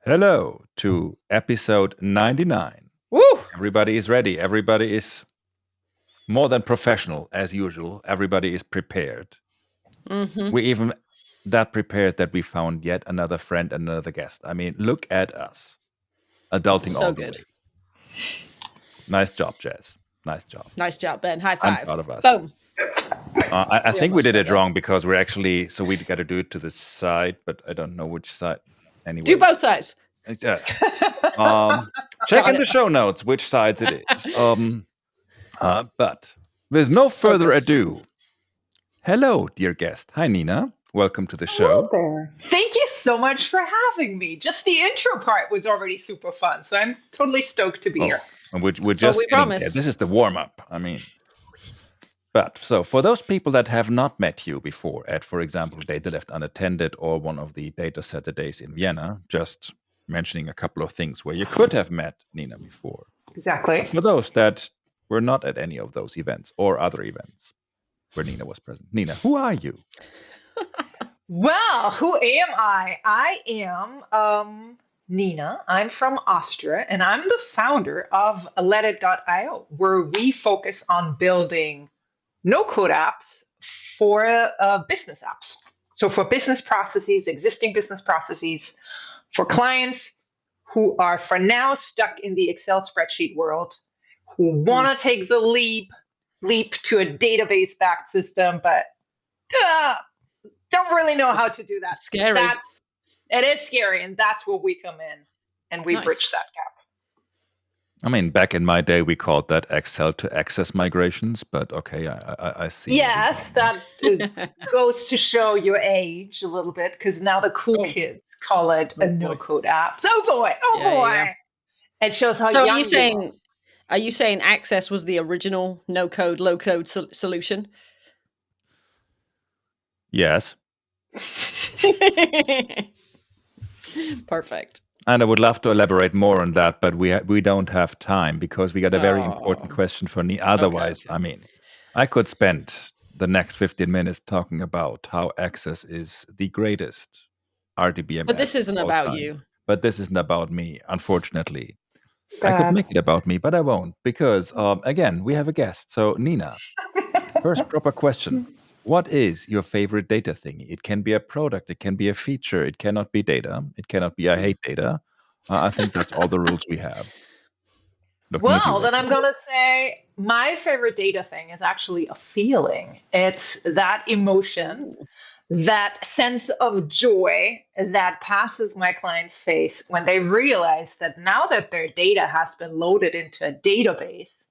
Hello to episode 99. Woo! Everybody is ready. Everybody is more than professional as usual. Everybody is prepared. Mm-hmm. We even that prepared that we found yet another friend, another guest. I mean, look at us. Adulting So all the good. way. Nice job, Jess. Nice job. Nice job, Ben. High I'm five. proud of us. Boom. I We think we almost did got it there. wrong because we're actually, so we got to do it to the side, but I don't know which side. Anyway. Do both sides. Check Got in the it. show notes which sides it is. But with no further Focus. ado, hello, dear guest. Hi, Nina. Welcome to the show. There. Thank you so much for having me. Just the intro part was already super fun, so I'm totally stoked to be here. And we're That's just what we getting there. promise. This is the warm up. I mean, but so for those people that have not met you before at, for example, Data Left Unattended or one of the Data Saturdays in Vienna, just mentioning a couple of things where you could have met Nina before. Exactly. But for those that were not at any of those events or other events where Nina was present, Nina, who are you? Well, who am I? I am Nina. I'm from Austria, and I'm the founder of Letit.io, where we focus on building no-code apps for business apps. So for business processes, existing business processes, for clients who are for now stuck in the Excel spreadsheet world, who want to take the leap to a database-backed system, but don't really know how to do that. Scary. It is scary, and that's where we come in, and we Nice. bridge that gap. I mean, back in my day, we called that Excel to Access migrations, but okay, I see. Yes, that goes to show your age a little bit, because now the cool kids call it a no-code app. Oh boy! Yeah. It shows how So young are you saying Access was the original no-code, low-code solution? Yes. Perfect. And I would love to elaborate more on that, but we don't have time because we got a very important question for me. Otherwise, I mean, I could spend the next 15 minutes talking about how Access is the greatest RDBMS. But this isn't about you. But this isn't about me, unfortunately. I could make it about me, but I won't because, again, we have a guest. So, Nina, first proper question. What is your favorite data thingy? It can be a product, it can be a feature, it cannot be data, it cannot be I hate data. I think that's all the rules we have. Well, then I'm going to say my favorite data thing is actually a feeling. It's that emotion, that sense of joy that passes my client's face when they realize that now that their data has been loaded into a database,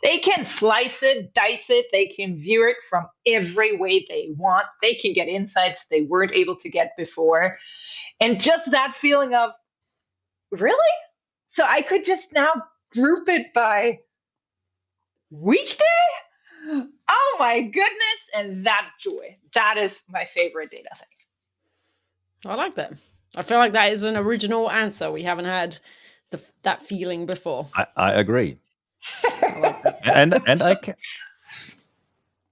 they can slice it, dice it, they can view it from every way they want. They can get insights they weren't able to get before. And just that feeling of, really? So I could just now group it by weekday? Oh my goodness. And that joy. That is my favorite data thing. I like that. I feel like that is an original answer. We haven't had that feeling before. I agree. I like that. and I can.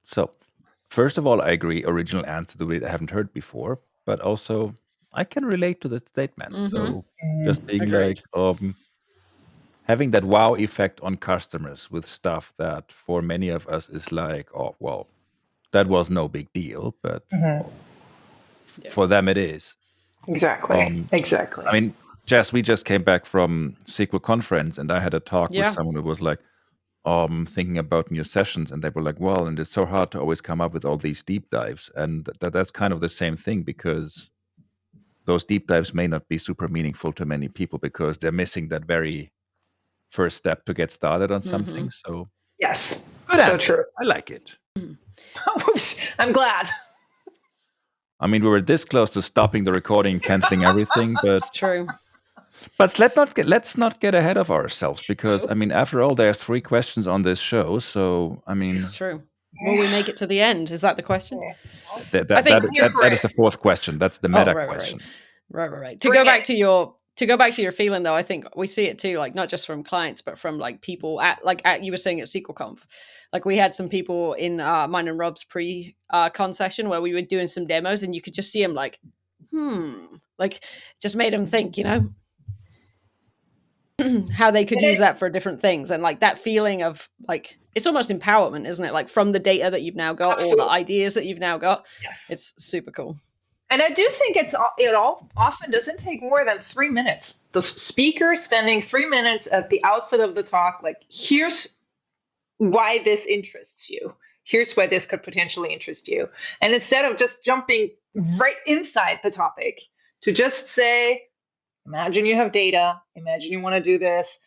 So, first of all, I agree. Original answer that we haven't heard before, but also I can relate to the statement. So, just being Agreed. like having that wow effect on customers with stuff that for many of us is like, oh well, that was no big deal, but for them it is. Exactly. Exactly. I mean, Jess, we just came back from SQL conference, and I had a talk with someone who was like, thinking about new sessions, and they were like, well, and it's so hard to always come up with all these deep dives, and that's kind of the same thing because those deep dives may not be super meaningful to many people because they're missing that very first step to get started on something. So yes, good so answer. true. I like it. I'm glad. I mean, we were this close to stopping the recording, canceling everything, but It's true. But let's not get ahead of ourselves because I mean, after all, there's 3 questions on this show. So I mean, It's true. Will we make it to the end? Is that the question? that is the 4th question. That's the meta question. Right. To go back to your feeling though, I think we see it too, like not just from clients, but from like people at you were saying at SQLConf. Like we had some people in mine and Rob's pre-con session where we were doing some demos, and you could just see them like, like just made them think, you know. how they could use that for different things, and like that feeling of like it's almost empowerment, isn't it? Like from the data that you've now got, all the ideas that you've now got. Yes. It's super cool. And I do think it all often doesn't take more than 3 minutes. The speaker spending 3 minutes at the outset of the talk, like, here's why this interests you. Here's why this could potentially interest you. And instead of just jumping right inside the topic, to just say, imagine you have data, imagine you want to do this.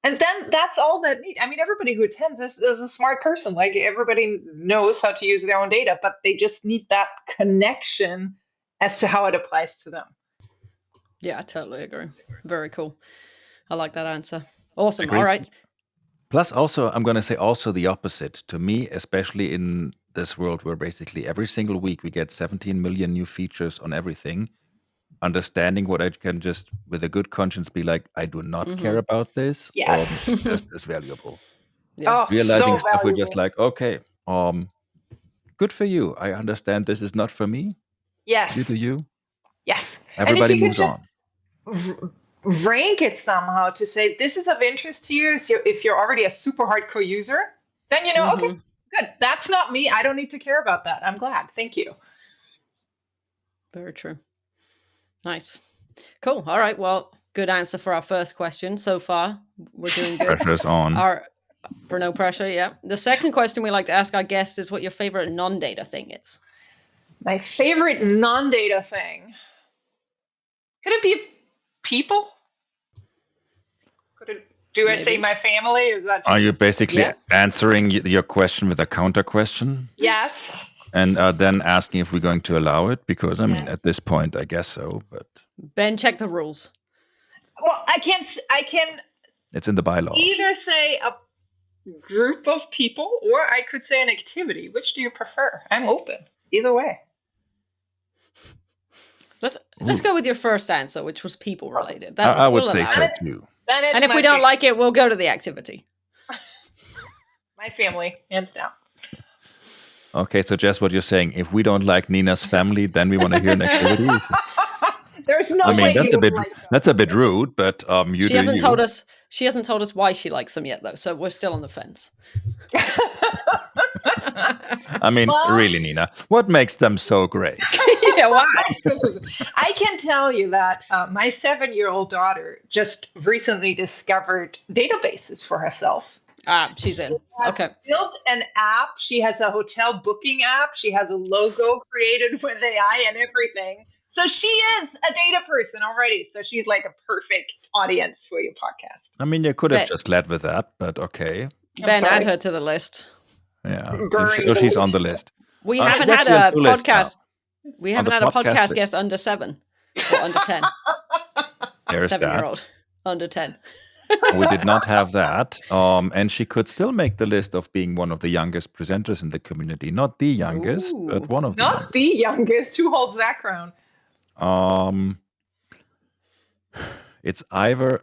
And then that's all that need. I mean, everybody who attends is a smart person. Like, everybody knows how to use their own data, but they just need that connection as to how it applies to them. Yeah, I totally agree. Very cool. I like that answer. Awesome. All right. Plus, also, I'm going to say also the opposite. To me, especially in this world where basically every single week we get 17 million new features on everything, understanding what I can just, with a good conscience, be like, I do not care about this, just is valuable. Yeah. Realizing stuff, we're just like, okay, good for you. I understand this is not for me. Yes. You do you. Yes. Everybody moves on. Rank it somehow to say this is of interest to you. So if you're already a super hardcore user, then you know, okay, good. That's not me. I don't need to care about that. I'm glad. Thank you. Very true. Nice. Cool. All right. Well, good answer for our first question so far. We're doing good. Pressure's on. For no pressure, yeah. The second question we like to ask our guests is what your favorite non-data thing is. My favorite non-data thing. Could it be people? Do I say my family? Is that? Are you basically answering your question with a counter question? Yes. And then asking if we're going to allow it? Because, I mean, at this point, I guess so, but... Ben, check the rules. Well, I can... It's in the bylaws. Either say a group of people, or I could say an activity. Which do you prefer? I'm open. Either way. Let's go with your first answer, which was people related. I would say so too. And if we don't like it, we'll go to the activity. My family, hands down. Okay, so Jess, what you're saying, if we don't like Nina's family, then we want to hear an activity? There's no way that's a bit rude, but she hasn't told us why she likes them yet, though, so we're still on the fence. I mean, really, Nina, what makes them so great? Yeah, why? I can tell you that my 7-year-old daughter just recently discovered databases for herself. She's in. Okay. Built an app. She has a hotel booking app. She has a logo created with AI and everything. So she is a data person already. So she's like a perfect audience for your podcast. I mean, you could have just led with that, but okay. Ben, add her to the list. Yeah, she's on the list. We haven't had a podcast. We haven't had a podcast guest under 7 or under 10. 7-year-old under 10. We did not have that. And she could still make the list of being one of the youngest presenters in the community. Not the youngest, but one of the youngest. Not the youngest. Who holds that crown? It's either...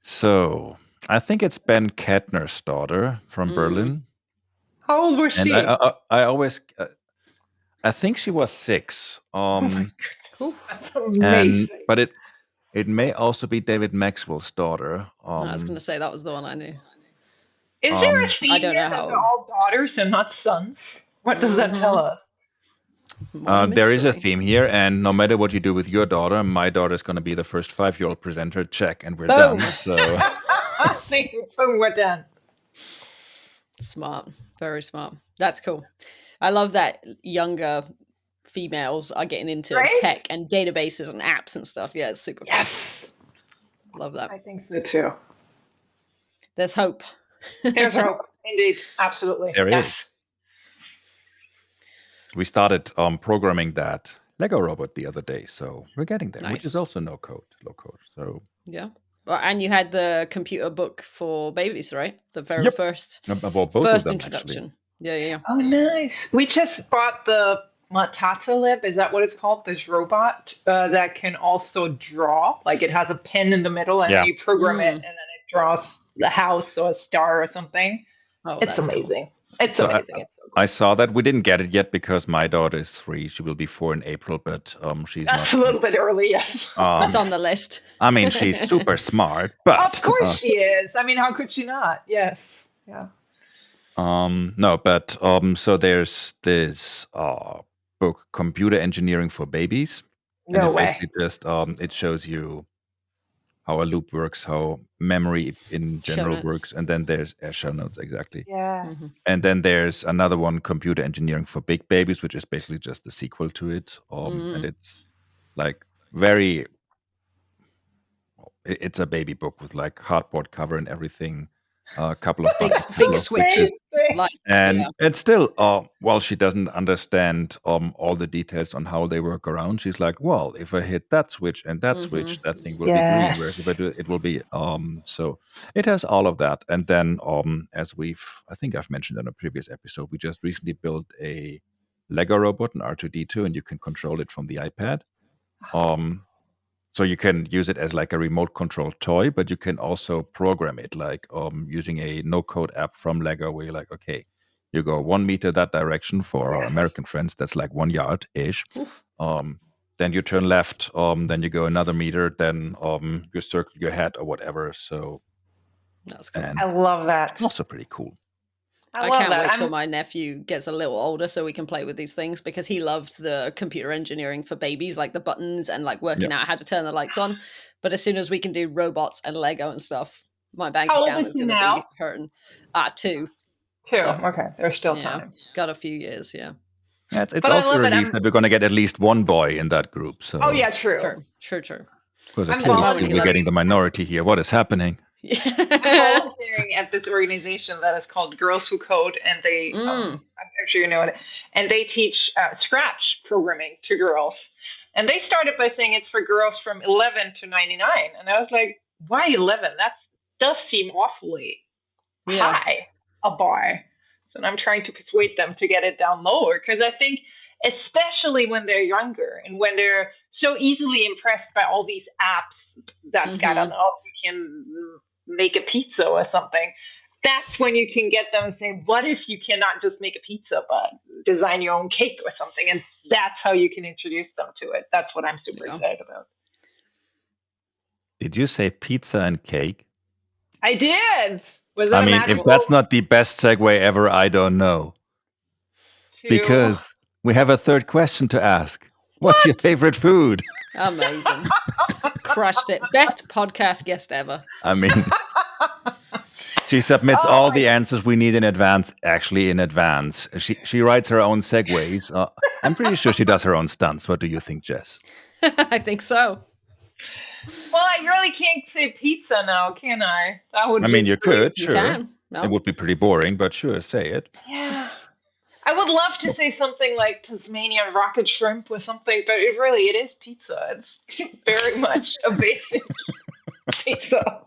So, I think it's Ben Kettner's daughter from Berlin. How old was she? And I always... I think she was 6. That's amazing. But it may also be David Maxwell's daughter. I was going to say that was the one I knew. Is there a theme here that they're all daughters and not sons? What does that tell us? There is a theme here, and no matter what you do with your daughter, my daughter is going to be the first 5-year-old presenter. Check, and we're done. So, boom, we're done. Smart, very smart. That's cool. I love that younger females are getting into tech and databases and apps and stuff. Yeah, it's super cool. Love that. I think so too. There's hope. There's hope. Indeed. Absolutely. There is. We started programming that Lego robot the other day, so we're getting there, which is also low code. So yeah. Well, and you had the computer book for babies, right? The very first both of them, introduction. Actually. Yeah. Oh, nice. We just bought the Matata Is that what it's called? This robot that can also draw. Like it has a pen in the middle, and you program it, and then it draws the house or a star or something. Oh, it's amazing. Cool. It's amazing. It's so cool. I saw that. We didn't get it yet because my daughter is 3. She will be 4 in April, but she's That's a little bit early, yes. It's on the list. I mean, she's super smart, but of course she is. I mean, how could she not? Yes. Yeah. No, but so there's this book, Computer Engineering for Babies. No way. Basically just it shows you how a loop works, how memory in general works, and then there's show notes, exactly. Yeah. And then there's another one, Computer Engineering for Big Babies, which is basically just the sequel to it. And it's like it's a baby book with like cardboard cover and everything. A couple of big switches, and it's still while she doesn't understand all the details on how they work around, she's like, well, if I hit that switch and that switch, that thing will be green, whereas if I do it will be so it has all of that. And then as I think I've mentioned in a previous episode, we just recently built a Lego robot, an R2D2, and you can control it from the iPad. So you can use it as like a remote control toy, but you can also program it like using a no-code app from Lego, where you're like, okay, you go 1 meter that direction for our American friends. That's like 1 yard-ish. Then you turn left. Then you go another meter. Then you circle your head or whatever. So that's cool. I love that. Also pretty cool. I can't wait till my nephew gets a little older so we can play with these things, because he loved the computer engineering for babies, like the buttons and like working out how to turn the lights on. But as soon as we can do robots and Lego and stuff, my bank account is going to be hurting. 2. 2. So, okay, there's still time. Got a few years, Yeah, it's also a relief that we're going to get at least one boy in that group. So. Oh yeah, true. Because we're getting the minority here. What is happening? I'm volunteering at this organization that is called Girls Who Code, and they I'm sure you know it, and they teach Scratch programming to girls. And they started by saying it's for girls from 11 to 99, and I was like, why 11? That does seem awfully high a bar. So I'm trying to persuade them to get it down lower, because I think especially when they're younger and when they're so easily impressed by all these apps that I don't know, you can make a pizza or something, that's when you can get them saying, what if you cannot just make a pizza but design your own cake or something? And that's how you can introduce them to it. That's what I'm super excited about. Did you say pizza and cake? I did. Was that if that's not the best segue ever, I don't know. Because we have a third question to ask. What's your favorite food? Amazing. Crushed it. Best podcast guest ever. I mean, she submits all the answers we need in advance, actually in advance. She writes her own segues. I'm pretty sure she does her own stunts. What do you think, Jess? I think so. Well, I really can't say pizza now, can I? That would. I mean, you could, sure. You can. No. It would be pretty boring, but sure, say it. Yeah. I would love to say something like Tasmanian rocket shrimp or something, but it is pizza. It's very much a basic pizza.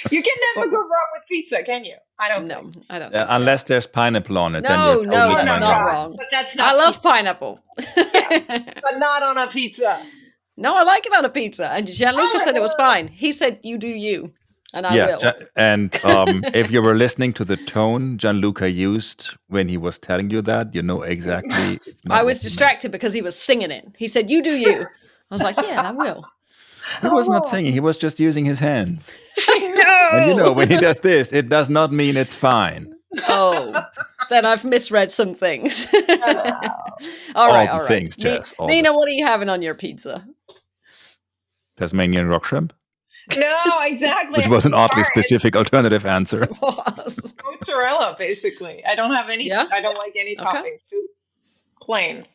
You can never go wrong with pizza, can you? I don't think. I don't. Unless there's pineapple on it. No, then you're totally that's not wrong. But that's not. I love pineapple. But not on a pizza. No, I like it on a pizza. And Gianluca said it was fine. He said, you do you. And I will. And if you were listening to the tone Gianluca used when he was telling you that, you know exactly. It's not I was distracted because he was singing it. He said, you do you. I was like, yeah, I will. He was not singing. He was just using his hands. No! And you know, when he does this, it does not mean it's fine. Oh, then I've misread some things. All right. Things, Jess. Nina, what are you having on your pizza? Tasmanian rock shrimp? No, exactly. Which was an oddly specific alternative answer. Mozzarella, basically. I don't have any. Yeah? I don't like any toppings. Just plain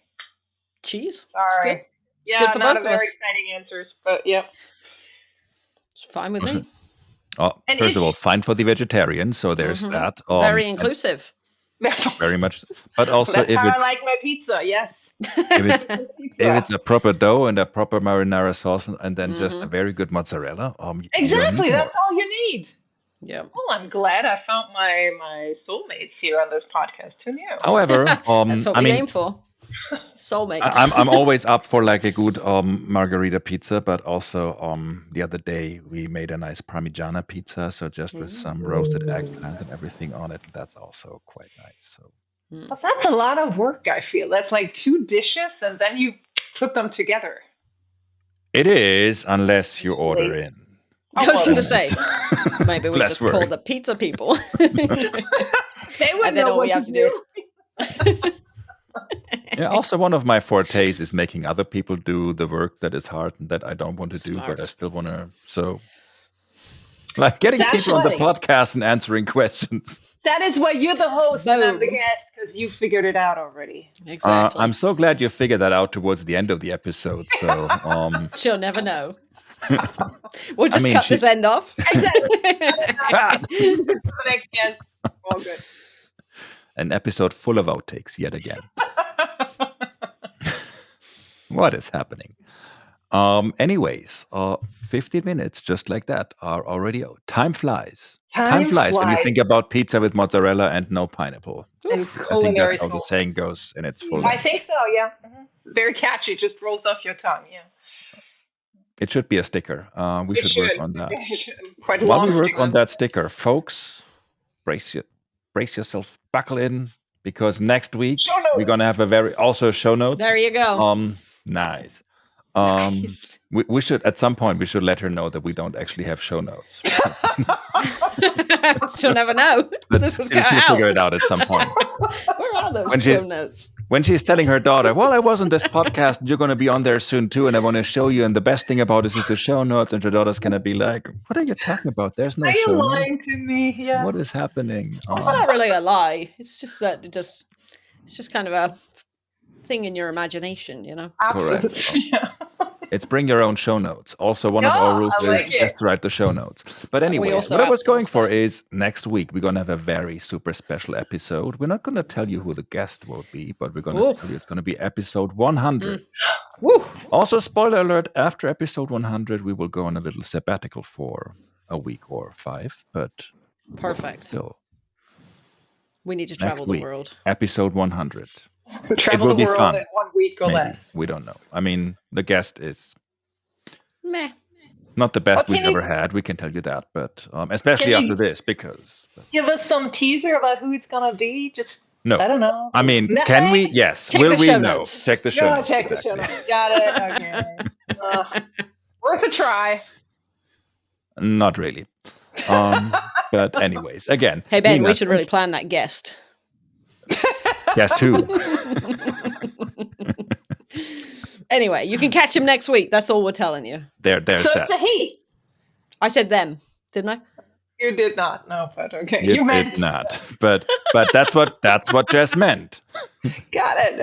cheese. Sorry. It's good for not both a of us. Very exciting answers, but yeah. It's fine with me. First of all, fine for the vegetarians. So there's that. Very inclusive. Very much. But also, that's how I like my pizza. Yes. If it's a proper dough and a proper marinara sauce, and then just a very good mozzarella. Exactly, that's all you need. Yeah. Well, I'm glad I found my soulmates here on this podcast. Who knew? However, that's what we aim for. Soulmates. I'm always up for like a good margarita pizza, but also the other day we made a nice Parmigiana pizza, so just with some roasted eggplant and everything on it. That's also quite nice. So But that's a lot of work, I feel. That's like 2 dishes and then you put them together. It is, unless you order in. I was going to say, maybe we just call the pizza people. They would know what to do. Yeah, also one of my fortes is making other people do the work that is hard and that I don't want to do, but I still want to. So, like getting people on the podcast and answering questions. That is why you're the host and I'm the guest, because you figured it out already. Exactly. I'm so glad you figured that out towards the end of the episode. So she'll never know. We'll just cut this end off. Exactly. The next guest. All good. An episode full of outtakes yet again. What is happening? Anyways, 15 minutes just like that are already out. Time flies. Time flies when you think about pizza with mozzarella and no pineapple. I think that's how the saying goes in its full. I think so, yeah. Very catchy, just rolls off your tongue, yeah. It should be a sticker. We should work on that. Quite a While we work on that sticker, folks, brace yourself, buckle in, because next week we're gonna have also show notes. There you go. Nice. We should at some point we should let her know that we don't actually have show notes. She'll never know. This was she'll figure it out at some point. Where are those show notes? When she's telling her daughter, "Well, I was on this podcast, and you're going to be on there soon too, and I want to show you. And the best thing about this is the show notes." And her daughter's going to be like, "What are you talking about? There's no show notes. Are you lying to me? Yeah. What is happening?" It's not really a lie. It's just that it's just kind of a thing in your imagination, you know. Absolutely. Yeah. It's bring your own show notes. Also, one of our rules is let's write the show notes. But anyways, what I was going for is next week we're going to have a very super special episode. We're not going to tell you who the guest will be, but we're going to tell you it's going to be episode 100. Also, spoiler alert, after episode 100, we will go on a little sabbatical for a week or 5. But perfect. Still, we need to travel the world. Episode 100. Travel the world in 1 week or less. We don't know. I mean, the guest is meh. Not the best we've ever had. We can tell you that, but especially after this, because give us some teaser about who it's gonna be. Just no, I don't know. I mean, can we? Yes. Check will we? No. Notes. Check the show. Notes. Check the show notes. Got it. Okay. Worth a try. Not really. But anyways, again. Hey Ben, we should really plan that guest. Guest who? Anyway, you can catch him next week. That's all we're telling you. There's so that. It's a he. I said them, didn't I? You did not. No, but okay. You meant did not. But that's what Jess meant. Got it.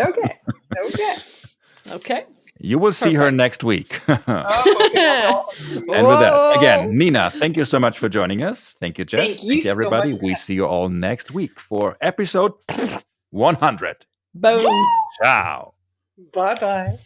Okay. You will see her next week. Okay. And with that, again, Nina, thank you so much for joining us. Thank you, Jess. Thank you, everybody. So we see you all next week for episode 100. Boom. Ciao. Bye-bye.